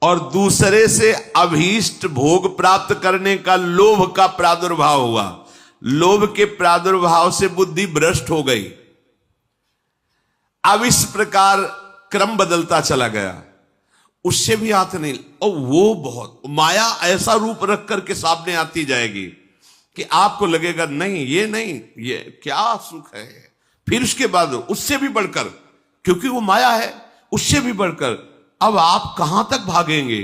और दूसरे से अभीष्ट भोग प्राप्त करने का लोभ का प्रादुर्भाव हुआ। लोभ के प्रादुर्भाव से बुद्धि भ्रष्ट हो गई। अब इस प्रकार क्रम बदलता चला गया, उससे भी हाथ नहीं। और वो बहुत माया ऐसा रूप रख करके सामने आती जाएगी कि आपको लगेगा नहीं ये क्या सुख है। फिर उसके बाद उससे भी बढ़कर, क्योंकि वो माया है, उससे भी बढ़कर अब आप कहां तक भागेंगे।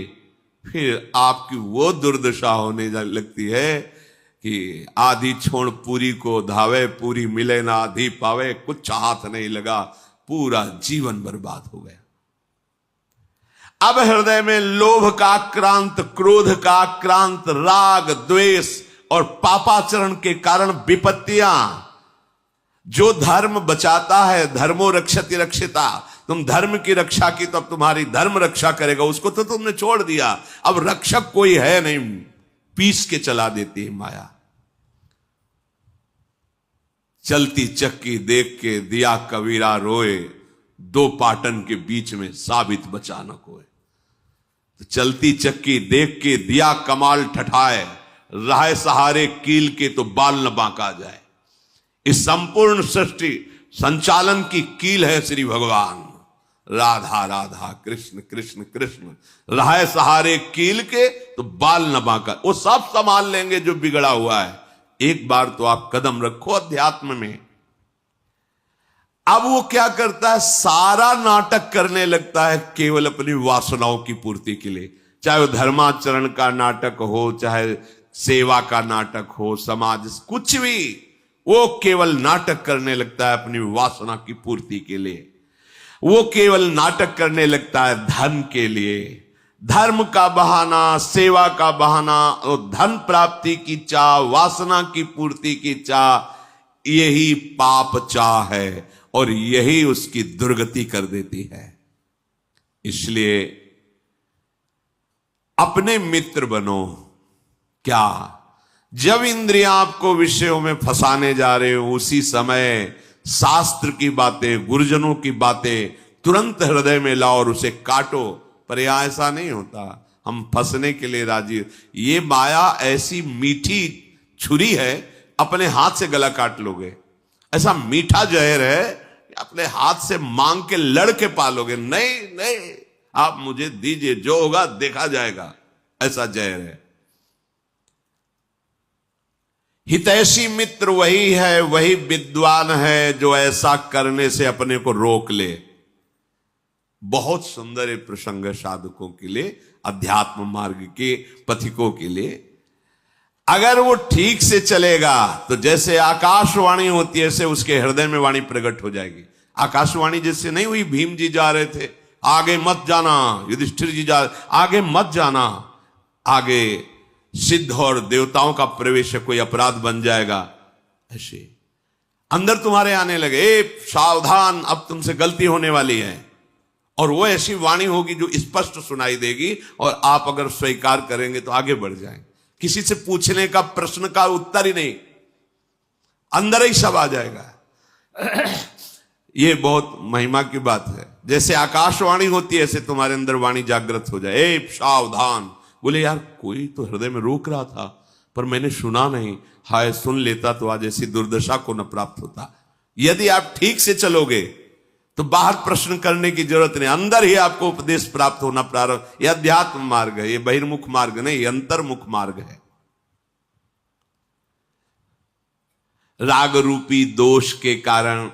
फिर आपकी वो दुर्दशा होने लगती है कि आधी छोड़ पूरी को धावे, पूरी मिले ना आधी पावे, कुछ हाथ नहीं लगा, पूरा जीवन बर्बाद हो गया। अब हृदय में लोभ का आक्रांत, क्रोध का आक्रांत, राग द्वेष और पापाचरण के कारण विपत्तियां, जो धर्म बचाता है, धर्मो रक्षति रक्षिता, तुम धर्म की रक्षा की तो अब तुम्हारी धर्म रक्षा करेगा, उसको तो तुमने छोड़ दिया। अब रक्षक कोई है नहीं, पीस के चला देती है माया। चलती चक्की देख के दिया कबीरा रोए, दो पाटन के बीच में साबित बचा न कोई। तो चलती चक्की देख के दिया कमाल ठठाए, राह सहारे कील के तो बाल न बांका जाए। इस संपूर्ण सृष्टि संचालन की कील है श्री भगवान। राधा राधा कृष्ण कृष्ण कृष्ण, राह सहारे कील के तो बाल न बांका। वो सब संभाल लेंगे जो बिगड़ा हुआ है। एक बार तो आप कदम रखो अध्यात्म में। अब वो क्या करता है, सारा नाटक करने लगता है केवल अपनी वासनाओं की पूर्ति के लिए। चाहे वो धर्माचरण का नाटक हो, चाहे सेवा का नाटक हो, समाज, कुछ भी, वो केवल नाटक करने लगता है अपनी वासना की पूर्ति के लिए। वो केवल नाटक करने लगता है धन के लिए। धर्म का बहाना, सेवा का बहाना, और धन प्राप्ति की चाह, वासना की पूर्ति की चाह, यही पाप चाह है और यही उसकी दुर्गति कर देती है। इसलिए अपने मित्र बनो। क्या, जब इंद्रियां आपको विषयों में फंसाने जा रहे हो, उसी समय शास्त्र की बातें, गुरुजनों की बातें तुरंत हृदय में लाओ और उसे काटो। पर यह ऐसा नहीं होता, हम फंसने के लिए राजी। ये माया ऐसी मीठी छुरी है, अपने हाथ से गला काट लोगे। ऐसा मीठा जहर है, अपने हाथ से मांग के लड़ के पालोगे। नहीं, आप मुझे दीजिए, जो होगा देखा जाएगा, ऐसा जहर है। हितैषी मित्र वही है, वही विद्वान है जो ऐसा करने से अपने को रोक ले। बहुत सुंदर है प्रसंग साधकों के लिए, अध्यात्म मार्ग के पथिकों के लिए। अगर वो ठीक से चलेगा तो जैसे आकाशवाणी होती है, ऐसे उसके हृदय में वाणी प्रकट हो जाएगी। आकाशवाणी जैसे नहीं हुई, भीम जी जा रहे थे, आगे मत जाना, युधिष्ठिर जी आगे मत जाना, आगे सिद्ध और देवताओं का प्रवेश है, कोई अपराध बन जाएगा। ऐसे अंदर तुम्हारे आने लगे, सावधान, अब तुमसे गलती होने वाली है। और वो ऐसी वाणी होगी जो स्पष्ट सुनाई देगी, और आप अगर स्वीकार करेंगे तो आगे बढ़ जाएंगे। किसी से पूछने का, प्रश्न का उत्तर ही नहीं, अंदर ही सब आ जाएगा। ये बहुत महिमा की बात है। जैसे आकाशवाणी होती है, ऐसे तुम्हारे अंदर वाणी जागृत हो जाए, ए सावधान। बोले यार, कोई तो हृदय में रोक रहा था पर मैंने सुना नहीं, हाय सुन लेता तो आज ऐसी दुर्दशा को न प्राप्त होता। यदि आप ठीक से चलोगे तो बाहर प्रश्न करने की जरूरत नहीं, अंदर ही आपको उपदेश प्राप्त होना प्रारंभ। यह अध्यात्म मार्ग है, यह बहिर्मुख मार्ग नहीं, यह अंतर्मुख मार्ग है। राग रूपी दोष के कारण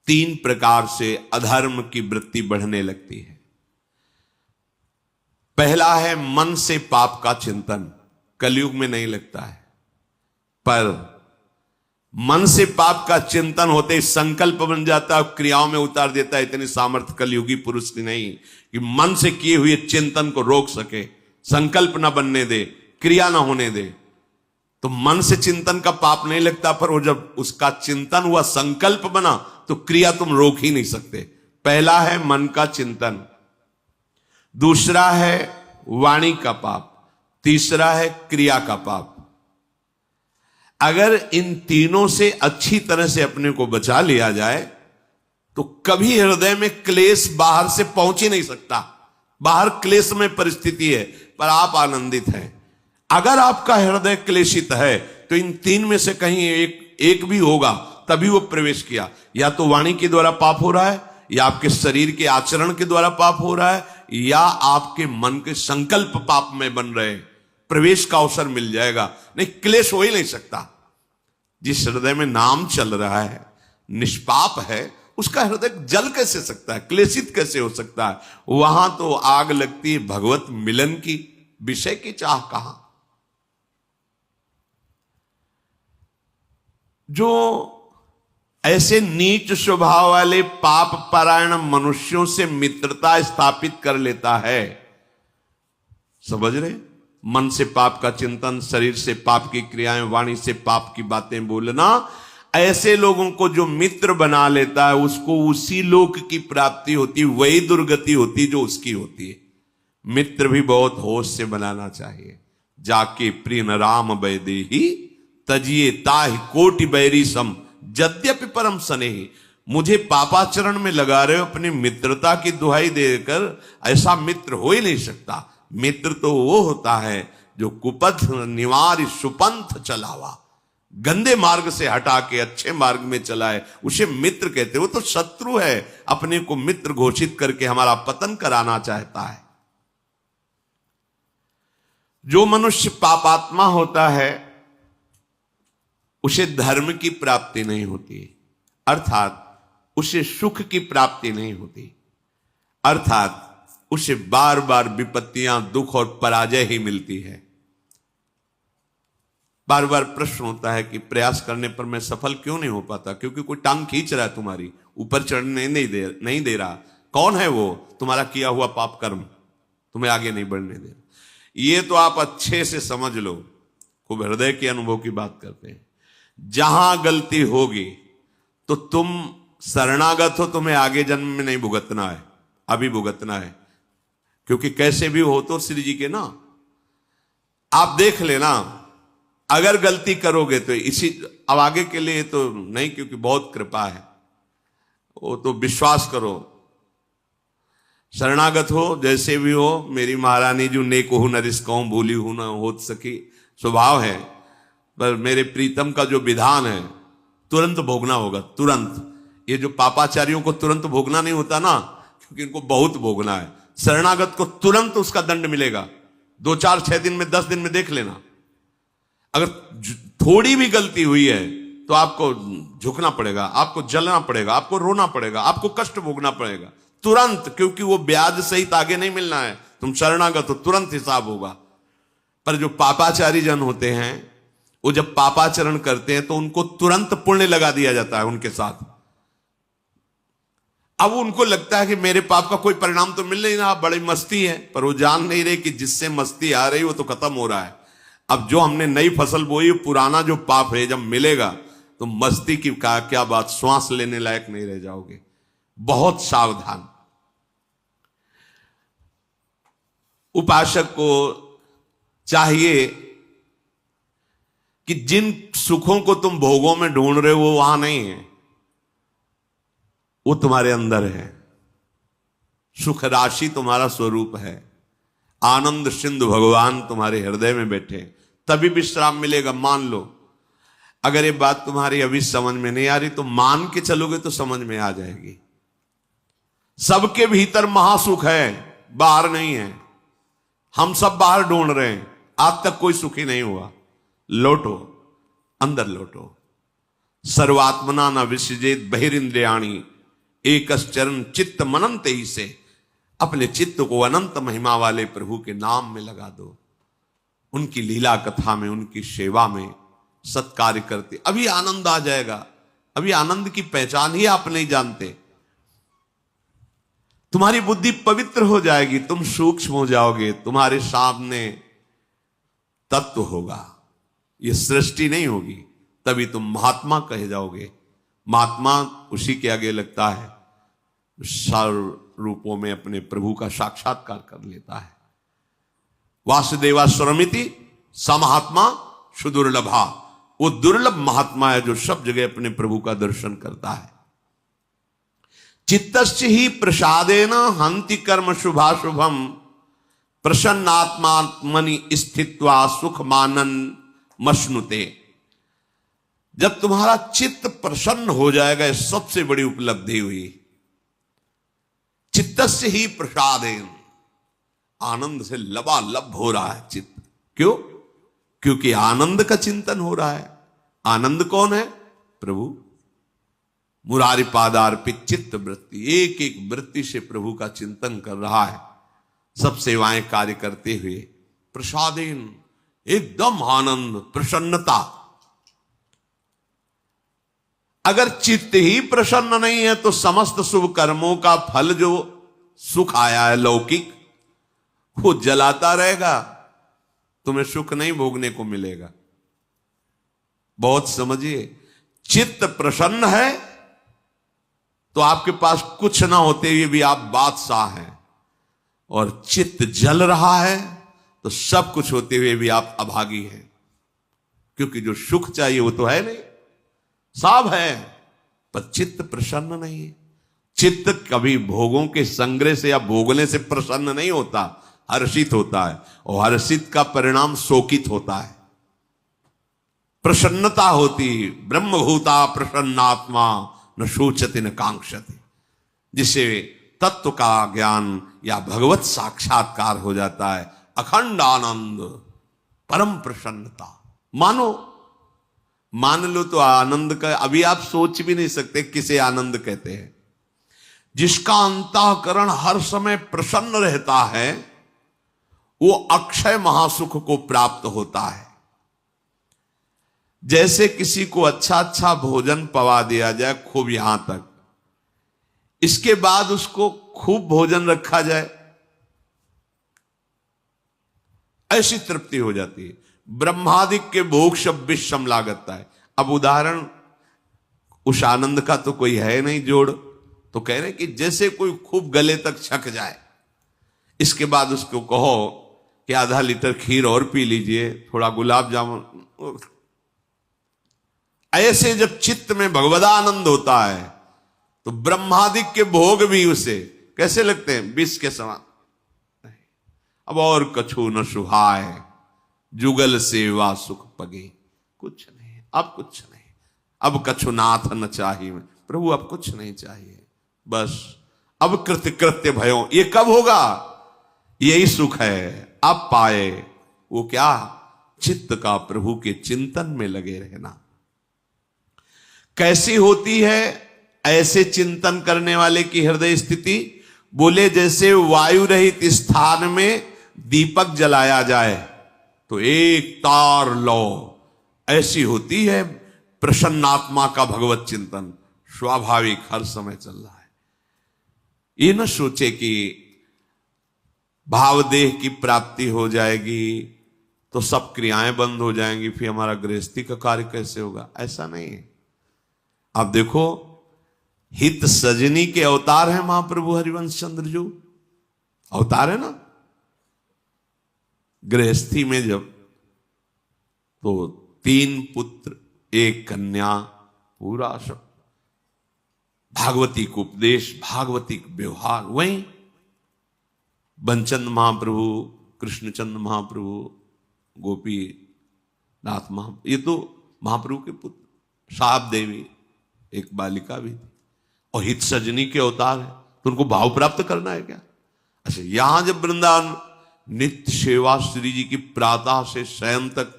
3 प्रकार से अधर्म की वृत्ति बढ़ने लगती है। पहला है मन से पाप का चिंतन। कलयुग में नहीं लगता है, पर मन से पाप का चिंतन होते ही संकल्प बन जाता है, क्रियाओं में उतार देता है। इतनी सामर्थ्य कलयुगी पुरुष की नहीं कि मन से किए हुए चिंतन को रोक सके, संकल्प ना बनने दे, क्रिया ना होने दे। तो मन से चिंतन का पाप नहीं लगता, पर वो जब उसका चिंतन हुआ, संकल्प बना, तो क्रिया तुम रोक ही नहीं सकते। पहला है मन का चिंतन, दूसरा है वाणी का पाप, तीसरा है क्रिया का पाप। अगर इन तीनों से अच्छी तरह से अपने को बचा लिया जाए तो कभी हृदय में क्लेश बाहर से पहुंच ही नहीं सकता। बाहर क्लेशमय परिस्थिति है पर आप आनंदित हैं। अगर आपका हृदय क्लेशित है तो इन तीन में से कहीं एक भी होगा, तभी वो प्रवेश किया। या तो वाणी के द्वारा पाप हो रहा है, या आपके शरीर के आचरण के द्वारा पाप हो रहा है, या आपके मन के संकल्प पाप में बन रहे हैं। प्रवेश का अवसर मिल जाएगा, नहीं क्लेश हो ही नहीं सकता। जिस हृदय में नाम चल रहा है, निष्पाप है, उसका हृदय जल कैसे सकता है, क्लेशित कैसे हो सकता है? वहां तो आग लगती है भगवत मिलन की, विषय की चाह कहां। जो ऐसे नीच स्वभाव वाले पाप परायण मनुष्यों से मित्रता स्थापित कर लेता है, समझ रहे, मन से पाप का चिंतन, शरीर से पाप की क्रियाएं, वाणी से पाप की बातें बोलना, ऐसे लोगों को जो मित्र बना लेता है उसको उसी लोक की प्राप्ति होती, वही दुर्गति होती जो उसकी होती है। मित्र भी बहुत होश से बनाना चाहिए। जाके प्रिय न राम बैदेही तजिए ताहि कोटि बैरी सम यद्यपि परम स्नेही। मुझे पापाचरण में लगा रहे हो अपनी मित्रता की दुहाई देकर, ऐसा मित्र हो ही नहीं सकता। मित्र तो वो होता है जो कुपथ निवार सुपंथ चलावा, गंदे मार्ग से हटा के अच्छे मार्ग में चलाए, उसे मित्र कहते। वो तो शत्रु है, अपने को मित्र घोषित करके हमारा पतन कराना चाहता है। जो मनुष्य पापात्मा होता है उसे धर्म की प्राप्ति नहीं होती, अर्थात उसे सुख की प्राप्ति नहीं होती, अर्थात उसे बार बार विपत्तियां, दुख और पराजय ही मिलती है। बार बार प्रश्न होता है कि प्रयास करने पर मैं सफल क्यों नहीं हो पाता? क्योंकि कोई टांग खींच रहा है तुम्हारी, ऊपर चढ़ने नहीं दे रहा। कौन है वो? तुम्हारा किया हुआ पाप कर्म तुम्हें आगे नहीं बढ़ने दे रहा। ये तो आप अच्छे से समझ लो, खूब हृदय के अनुभव की बात करते हैं। जहां गलती होगी तो तुम शरणागत हो, तुम्हें आगे जन्म में नहीं भुगतना है, अभी भुगतना है। क्योंकि कैसे भी हो तो श्री जी के ना, आप देख लेना, अगर गलती करोगे तो इसी, अब आगे के लिए तो नहीं, क्योंकि बहुत कृपा है, वो तो विश्वास करो। शरणागत हो, जैसे भी हो, मेरी महारानी जो नेक हो न रिस्कहूं, भूली हूं न हो सकी, स्वभाव है। पर मेरे प्रीतम का जो विधान है तुरंत भोगना होगा, तुरंत। ये जो पापाचारियों को तुरंत भोगना नहीं होता ना, क्योंकि इनको बहुत भोगना है। शरणागत को तुरंत उसका दंड मिलेगा, 2 4 6 दिन में, 10 दिन में देख लेना। अगर थोड़ी भी गलती हुई है तो आपको झुकना पड़ेगा, आपको जलना पड़ेगा, आपको रोना पड़ेगा, आपको कष्ट भोगना पड़ेगा तुरंत, क्योंकि वो ब्याज सहित आगे नहीं मिलना है। तुम शरणागत हो, तुरंत हिसाब होगा। पर जो पापाचारी जन होते हैं, वो जब पापाचरण करते हैं तो उनको तुरंत पुण्य लगा दिया जाता है उनके साथ। अब उनको लगता है कि मेरे पाप का कोई परिणाम तो मिल नहीं रहा, बड़ी मस्ती है, पर वो जान नहीं रहे कि जिससे मस्ती आ रही वो तो खत्म हो रहा है। अब जो हमने नई फसल बोई, पुराना जो पाप है जब मिलेगा तो मस्ती की क्या बात, श्वास लेने लायक नहीं रह जाओगे। बहुत सावधान। उपासक को चाहिए कि जिन सुखों को तुम भोगों में ढूंढ रहे हो वो वहां नहीं है, वो तुम्हारे अंदर है। सुख राशि तुम्हारा स्वरूप है, आनंद सिंधु भगवान तुम्हारे हृदय में बैठे, तभी विश्राम मिलेगा। मान लो, अगर ये बात तुम्हारी अभी समझ में नहीं आ रही तो मान के चलोगे तो समझ में आ जाएगी। सबके भीतर महासुख है, बाहर नहीं है। हम सब बाहर ढूंढ रहे हैं, आज तक कोई सुखी नहीं हुआ। लौटो, अंदर लौटो। सर्वात्मना न विसृजेत बहिरिंद्रियाणि एकश्चरण चित्त मनंत ही से। अपने चित्त को अनंत महिमा वाले प्रभु के नाम में लगा दो, उनकी लीला कथा में, उनकी सेवा में सत्कार्य करते, अभी आनंद आ जाएगा। अभी आनंद की पहचान ही आप नहीं जानते। तुम्हारी बुद्धि पवित्र हो जाएगी, तुम सूक्ष्म हो जाओगे, तुम्हारे सामने तत्व होगा, ये सृष्टि नहीं होगी। तभी तुम महात्मा कहे जाओगे। महात्मा उसी के आगे लगता है सर्व रूपों में अपने प्रभु का साक्षात्कार कर लेता है। वासुदेवा स्वरमिति समहात्मा सुदुर्लभा। वो दुर्लभ महात्मा है जो सब जगह अपने प्रभु का दर्शन करता है। चित्तस्य ही प्रसादेन हंति कर्म शुभाशुभम प्रसन्नात्मात्मनि स्थित्वा सुख मानन मश्नुते। जब तुम्हारा चित्त प्रसन्न हो जाएगा, यह सबसे बड़ी उपलब्धि हुई। चित्तस्य ही प्रसादेन, आनंद से लबालब हो रहा है चित्त। क्यों? क्योंकि आनंद का चिंतन हो रहा है। आनंद कौन है? प्रभु। मुरारी पादार्पित चित्त वृत्ति, एक एक वृत्ति से प्रभु का चिंतन कर रहा है, सब सेवाएं कार्य करते हुए। प्रसादेन, एकदम आनंद, प्रसन्नता। अगर चित्त ही प्रसन्न नहीं है तो समस्त शुभ कर्मों का फल जो सुख आया है लौकिक, वो जलाता रहेगा, तुम्हें सुख नहीं भोगने को मिलेगा। बहुत समझिए, चित्त प्रसन्न है तो आपके पास कुछ ना होते हुए भी आप बादशाह हैं, और चित्त जल रहा है तो सब कुछ होते हुए भी आप अभागी हैं। क्योंकि जो सुख चाहिए वो तो है नहीं, सब है, पर चित्त प्रसन्न नहीं है। चित्त कभी भोगों के संग्रह से या भोगने से प्रसन्न नहीं होता, हर्षित होता है, और हर्षित का परिणाम शोकित होता है। प्रसन्नता होती, ब्रह्मभूता प्रसन्नात्मा न शोचति न कांक्षति, जिसे तत्व का ज्ञान या भगवत साक्षात्कार हो जाता है। अखंड आनंद, परम प्रसन्नता। मान लो तो आनंद का अभी आप सोच भी नहीं सकते किसे आनंद कहते हैं। जिसका अंतःकरण हर समय प्रसन्न रहता है वो अक्षय महासुख को प्राप्त होता है। जैसे किसी को अच्छा अच्छा भोजन पवा दिया जाए खूब यहां तक, इसके बाद उसको खूब भोजन रखा जाए, ऐसी तृप्ति हो जाती है। ब्रह्मादिक के भोग सब विषम लागता है। अब उदाहरण उस आनंद का तो कोई है नहीं जोड़, तो कह रहे कि जैसे कोई खूब गले तक छक जाए, इसके बाद उसको कहो कि आधा लीटर खीर और पी लीजिए, थोड़ा गुलाब जामुन। ऐसे जब चित्त में भगवदानंद होता है तो ब्रह्मादिक के भोग भी उसे कैसे लगते हैं? विष के समान। अब और कछु न सुहाय, जुगल सेवा सुख पगे। कुछ नहीं, अब कुछ नहीं, अब कछु नाथ न चाहिए। प्रभु अब कुछ नहीं चाहिए, बस अब कृत्य भयो। ये कब होगा? यही सुख है, अब पाए। वो क्या? चित्त का प्रभु के चिंतन में लगे रहना। कैसी होती है ऐसे चिंतन करने वाले की हृदय स्थिति? बोले जैसे वायु रहित स्थान में दीपक जलाया जाए तो एक तार लो, ऐसी होती है प्रसन्नात्मा का भगवत चिंतन। स्वाभाविक हर समय चल रहा है। ये न सोचे कि भावदेह की प्राप्ति हो जाएगी तो सब क्रियाएं बंद हो जाएंगी, फिर हमारा गृहस्थी का कार्य कैसे होगा? ऐसा नहीं है। आप देखो, हित सजनी के अवतार है महाप्रभु हरिवंश चंद्र जो अवतार है ना। गृहस्थी में जब तो 3 पुत्र 1 कन्या, पूरा सब भागवती को उपदेश, भागवती का व्यवहार। वहीं बंचंद महाप्रभु, कृष्णचंद महाप्रभु, गोपी नाथ महाप्रभु, ये तो महाप्रभु के पुत्र। साहब देवी एक बालिका भी थी, और हित सजनी के अवतार है, तो उनको भाव प्राप्त करना है क्या? अच्छा, यहां जब वृंदावन नित्य सेवा श्री जी की प्रातः से शयन तक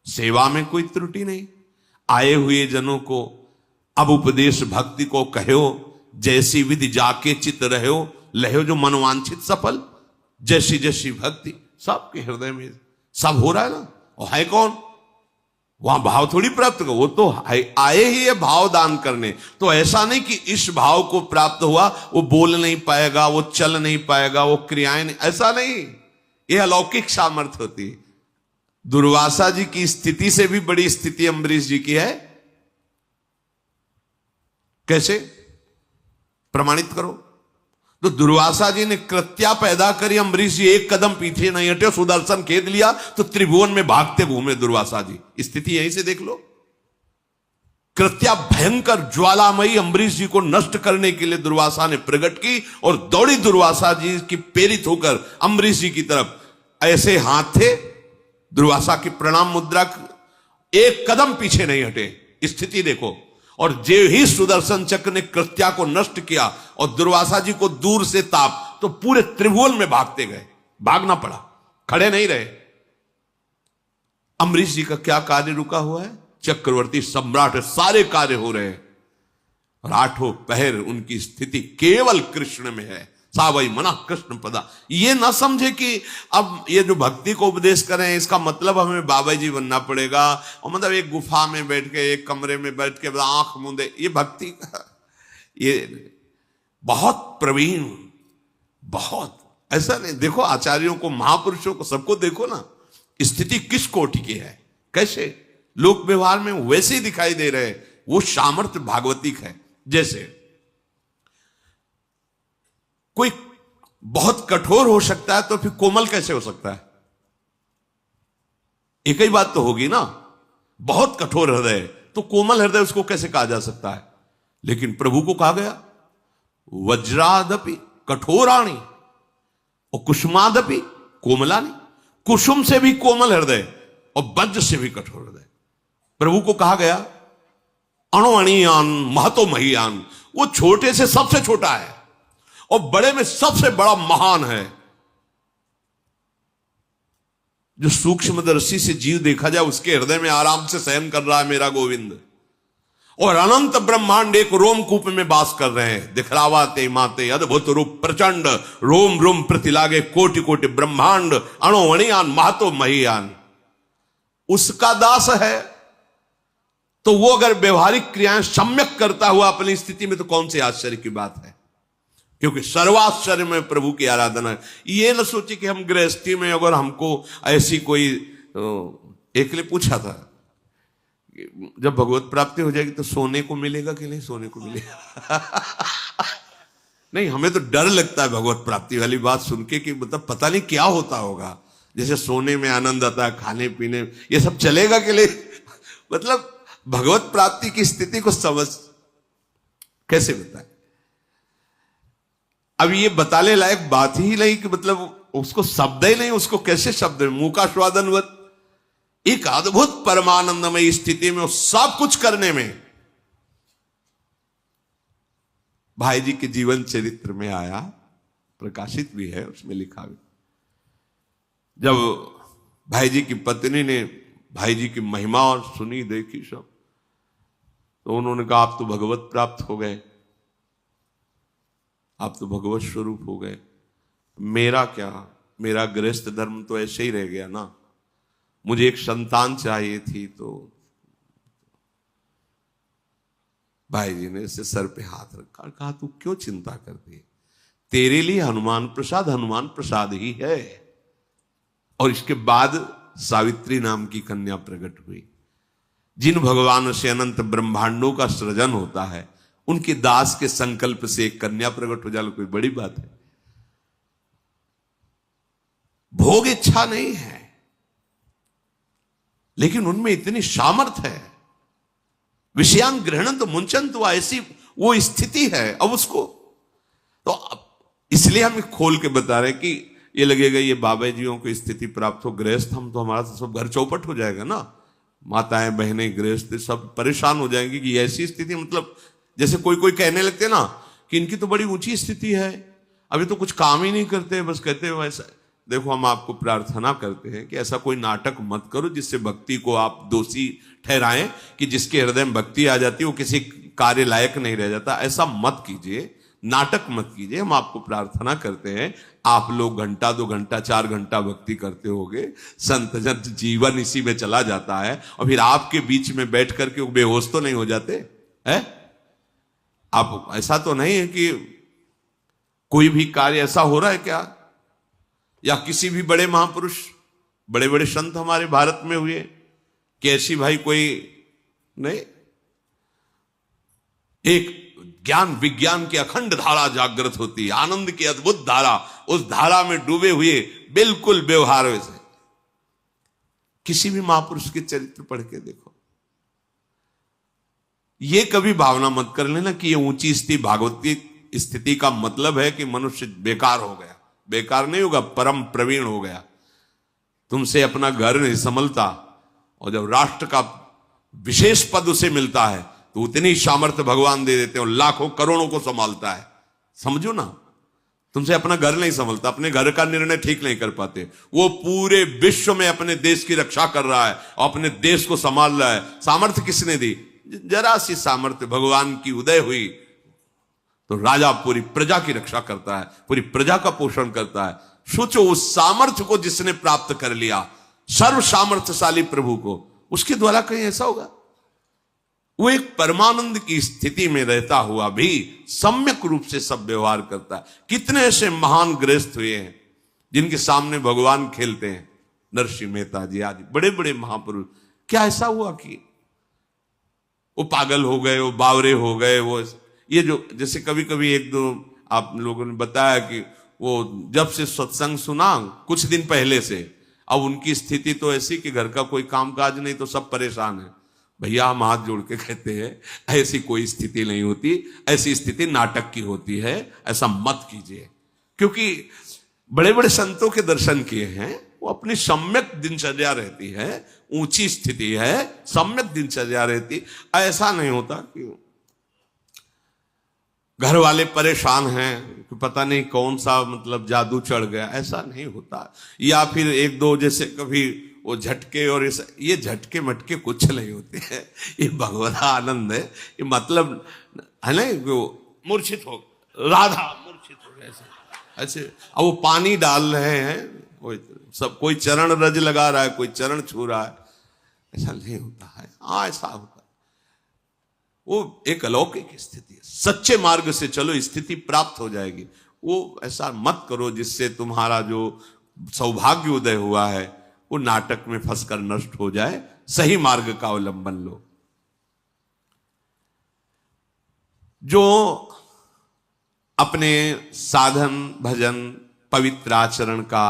सेवा में कोई त्रुटि नहीं। आए हुए जनों को अब उपदेश भक्ति को कहो, जैसी विधि जाके चित रहो, लहो जो मनवांछित सफल। जैसी जैसी भक्ति सबके हृदय में सब हो रहा है ना। और है कौन? वहां भाव थोड़ी प्राप्त करो, वो तो आए ही है भाव दान करने। तो ऐसा नहीं कि इस भाव को प्राप्त हुआ वो बोल नहीं पाएगा, वो चल नहीं पाएगा, वो क्रियाएं नहीं, ऐसा नहीं। ये अलौकिक सामर्थ्य होती है। दुर्वासा जी की स्थिति से भी बड़ी स्थिति अम्बरीश जी की है। कैसे प्रमाणित करो? तो दुर्वासा जी ने कृत्या पैदा करी, अम्बरीश जी एक कदम पीछे नहीं हटे, सुदर्शन खेद लिया तो त्रिभुवन में भागते घूमे दुर्वासा जी। स्थिति यहीं से देख लो। कृत्या भयंकर ज्वालामयी अम्बरीश जी को नष्ट करने के लिए दुर्वासा ने प्रकट की और दौड़ी दुर्वासा जी की प्रेरित होकर अम्बरीश जी की तरफ। ऐसे हाथ थे दुर्वासा की प्रणाम मुद्रा, एक कदम पीछे नहीं हटे। स्थिति देखो। और जे ही सुदर्शन चक्र ने कृत्या को नष्ट किया और दुर्वासा जी को दूर से ताप, तो पूरे त्रिभुवन में भागते गए, भागना पड़ा, खड़े नहीं रहे। अम्बरीश जी का क्या कार्य रुका हुआ है? चक्रवर्ती सम्राट सारे कार्य हो रहे हैं और आठों पहर उनकी स्थिति केवल कृष्ण में है। सावई मना कृष्ण पदा। ये ना समझे कि अब ये जो भक्ति को उपदेश करें इसका मतलब हमें बाबा जी बनना पड़ेगा और मतलब एक गुफा में बैठ के, एक कमरे में बैठ के आंख मूंदे, ये भक्ति का ये बहुत प्रवीण, बहुत ऐसा नहीं। देखो आचार्यों को, महापुरुषों को, सबको देखो ना, स्थिति किस कोटि की है, कैसे लोक व्यवहार में वैसे ही दिखाई दे रहे। वो सामर्थ्य भागवतिक है। जैसे कोई बहुत कठोर हो सकता है तो फिर कोमल कैसे हो सकता है? एक ही बात तो होगी ना। बहुत कठोर हृदय तो कोमल हृदय उसको कैसे कहा जा सकता है? लेकिन प्रभु को कहा गया वज्रादपि कठोराणी और कुसुमादपि कोमलानी। कुसुम से भी कोमल हृदय और वज्र से भी कठोर हृदय। प्रभु को कहा गया अणुअणियान महतो महियान। वो छोटे से सबसे छोटा है और बड़े में सबसे बड़ा महान है। जो सूक्ष्मदर्शी से जीव देखा जाए उसके हृदय में आराम से शयन कर रहा है मेरा गोविंद, और अनंत ब्रह्मांड एक रोमकूप में वास कर रहे हैं। दिखलावा ते माते अद्भुत रूप प्रचंड, रोम रोम प्रतिलागे कोटि कोटि ब्रह्मांड, अणुअणियान महतो महियान। उसका दास है तो वो अगर व्यवहारिक क्रियाएं सम्यक करता हुआ अपनी स्थिति में, तो कौन से आश्चर्य की बात है? क्योंकि सर्वाश्चर्य में प्रभु की आराधना है। ये न सोचे कि हम गृहस्थी में अगर हमको ऐसी कोई, एक ने पूछा था जब भगवत प्राप्ति हो जाएगी तो सोने को मिलेगा कि नहीं? सोने को मिलेगा नहीं, हमें तो डर लगता है भगवत प्राप्ति वाली बात सुन के कि मतलब पता नहीं क्या होता होगा। जैसे सोने में आनंद आता है, खाने पीने, ये सब चलेगा कि नहीं? मतलब भगवत प्राप्ति की स्थिति को समझ कैसे बताए? अब ये बताने लायक बात ही नहीं कि मतलब उसको शब्द ही नहीं, उसको कैसे शब्द, मुंह का स्वादनवत एक अद्भुत परमानंदमय स्थिति में सब कुछ करने में। भाई जी के जीवन चरित्र में आया, प्रकाशित भी है, उसमें लिखा भी। जब भाई जी की पत्नी ने भाई जी की महिमा और सुनी, देखी सब, तो उन्होंने कहा आप तो भगवत प्राप्त हो गए, आप तो भगवत स्वरूप हो गए, मेरा क्या, मेरा गृहस्थ धर्म तो ऐसे ही रह गया ना, मुझे एक संतान चाहिए थी। तो भाई जी ने इसे सर पे हाथ रखा और कहा तू क्यों चिंता करती है, तेरे लिए हनुमान प्रसाद ही है। और इसके बाद सावित्री नाम की कन्या प्रकट हुई। जिन भगवान से अनंत ब्रह्मांडों का सृजन होता है, उनके दास के संकल्प से एक कन्या प्रकट हो जाए, कोई बड़ी बात है? भोग इच्छा नहीं है, लेकिन उनमें इतनी सामर्थ्य है। विषयान ग्रहण तो मुंचन, तो ऐसी वो स्थिति है। अब उसको तो इसलिए हम खोल के बता रहे हैं कि ये लगेगा ये बाबा जियों को स्थिति प्राप्त हो, गृहस्थ हम तो हमारा तो सब घर चौपट हो जाएगा ना, माताएं बहनें गृहस्थ सब परेशान हो जाएंगी कि ऐसी स्थिति। मतलब जैसे कोई कोई कहने लगते ना कि इनकी तो बड़ी ऊंची स्थिति है, अभी तो कुछ काम ही नहीं करते, बस कहते हो ऐसा। देखो हम आपको प्रार्थना करते हैं कि ऐसा कोई नाटक मत करो जिससे भक्ति को आप दोषी ठहराएं, कि जिसके हृदय में भक्ति आ जाती है वो किसी कार्य लायक नहीं रह जाता। ऐसा मत कीजिए, नाटक मत कीजिए। हम आपको प्रार्थना करते हैं, आप लोग घंटा 2 घंटा 4 घंटा भक्ति करते होगे, संत जन जीवन इसी में चला जाता है, और फिर आपके बीच में बैठ करके बेहोश तो नहीं हो जाते हैं? आप ऐसा तो नहीं है कि कोई भी कार्य ऐसा हो रहा है क्या, या किसी भी बड़े महापुरुष, बड़े बड़े संत हमारे भारत में हुए कि ऐसी भाई कोई नहीं? एक ज्ञान विज्ञान की अखंड धारा जागृत होती है, आनंद की अद्भुत धारा, उस धारा में डूबे हुए बिल्कुल व्यवहार से। किसी भी महापुरुष के चरित्र पढ़ के देखो, ये कभी भावना मत कर लेना कि ये ऊंची स्थिति भागवती स्थिति का मतलब है कि मनुष्य बेकार हो गया। बेकार नहीं होगा, परम प्रवीण हो गया। तुमसे अपना घर नहीं संभलता, और जब राष्ट्र का विशेष पद उसे मिलता है तो उतनी सामर्थ्य भगवान दे देते हैं, लाखों करोड़ों को संभालता है। समझो ना, तुमसे अपना घर नहीं संभलता, अपने घर का निर्णय ठीक नहीं कर पाते, वो पूरे विश्व में अपने देश की रक्षा कर रहा है और अपने देश को संभाल रहा है। सामर्थ्य किसने दी? जरा सी सामर्थ्य भगवान की उदय हुई तो राजा पूरी प्रजा की रक्षा करता है, पूरी प्रजा का पोषण करता है। सोचो उस सामर्थ्य को जिसने प्राप्त कर लिया, सर्व सामर्थ्यशाली प्रभु को, उसके द्वारा कहीं ऐसा होगा? वो एक परमानंद की स्थिति में रहता हुआ भी सम्यक रूप से सब व्यवहार करता है। कितने ऐसे महान गृहस्थ हुए हैं जिनके सामने भगवान खेलते हैं, नरसिंह मेहता जी आदि बड़े बड़े महापुरुष। क्या ऐसा हुआ कि वो पागल हो गए, वो बावरे हो गए? वो ये जो जैसे कभी कभी एक दो आप लोगों ने बताया कि वो जब से सत्संग सुना कुछ दिन पहले से, अब उनकी स्थिति तो ऐसी कि घर का कोई कामकाज नहीं तो सब परेशान है। भैया हम हाथ जोड़ के कहते हैं ऐसी कोई स्थिति नहीं होती, ऐसी स्थिति नाटक की होती है, ऐसा मत कीजिए। क्योंकि बड़े बड़े संतों के दर्शन किए हैं, वो अपनी सम्यक दिनचर्या रहती है, ऊंची स्थिति है, सम्यक दिनचर्या रहती। ऐसा नहीं होता कि घर वाले परेशान हैं कि पता नहीं कौन सा मतलब जादू चढ़ गया, ऐसा नहीं होता। या फिर एक दो जैसे कभी वो झटके, और ये झटके मटके कुछ नहीं होते हैं, ये भगवत आनंद है। ये मतलब है ना, मूर्छित हो राधा मूर्छित हो गए ऐसे, अब वो पानी डाल रहे हैं, कोई चरण रज लगा रहा है, कोई चरण छू रहा है, ऐसा नहीं होता है। हाँ ऐसा होता है, वो एक अलौकिक स्थिति है। सच्चे मार्ग से चलो, स्थिति प्राप्त हो जाएगी। वो ऐसा मत करो जिससे तुम्हारा जो सौभाग्य उदय हुआ है वो नाटक में फंसकर नष्ट हो जाए। सही मार्ग का अवलंबन लो। जो अपने साधन भजन पवित्र आचरण का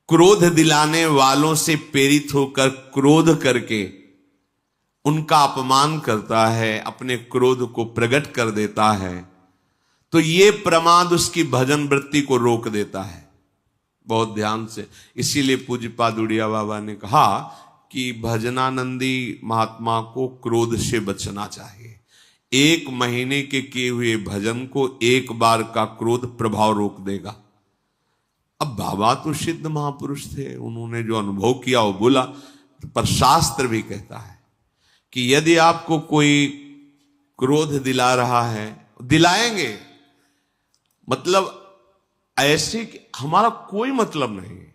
क्रोध दिलाने वालों से प्रेरित होकर क्रोध करके उनका अपमान करता है, अपने क्रोध को प्रकट कर देता है, तो ये प्रमाद उसकी भजन वृत्ति को रोक देता है। बहुत ध्यान से, इसीलिए पूज्यपाद उड़िया बाबा ने कहा कि भजनानंदी महात्मा को क्रोध से बचना चाहिए। 1 महीने के किए हुए भजन को एक बार का क्रोध प्रभाव रोक देगा। अब बाबा तो सिद्ध महापुरुष थे, उन्होंने जो अनुभव किया वो बोला, पर शास्त्र भी कहता है कि यदि आपको कोई क्रोध दिला रहा है, दिलाएंगे, मतलब ऐसे कि हमारा कोई मतलब नहीं है,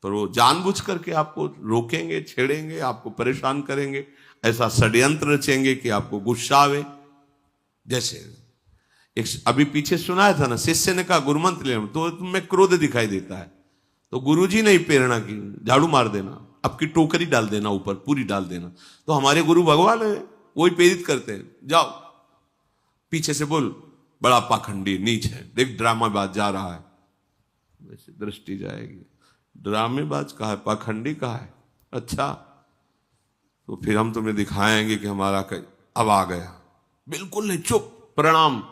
पर वो जानबूझ करके आपको रोकेंगे, छेड़ेंगे, आपको परेशान करेंगे, ऐसा षड्यंत्र रचेंगे कि आपको गुस्सा आवे। जैसे एक अभी पीछे सुनाया था ना, शिष्य ने कहा गुरुमंत्र ले, तो तुम्हें क्रोध दिखाई देता है, तो गुरुजी ने ही प्रेरणा की, झाड़ू मार देना, आपकी टोकरी डाल देना, ऊपर पूरी डाल देना। तो हमारे गुरु भगवान है, वही प्रेरित करते हैं, जाओ पीछे से बोल, बड़ा पाखंडी नीच है, देख ड्रामाबाज जा रहा है। वैसे दृष्टि जाएगी, ड्रामेबाज कहा है, पाखंडी कहा है, अच्छा तो फिर हम तुम्हें दिखाएंगे कि हमारा अब आ गया। बिल्कुल नहीं, चुप, प्रणाम।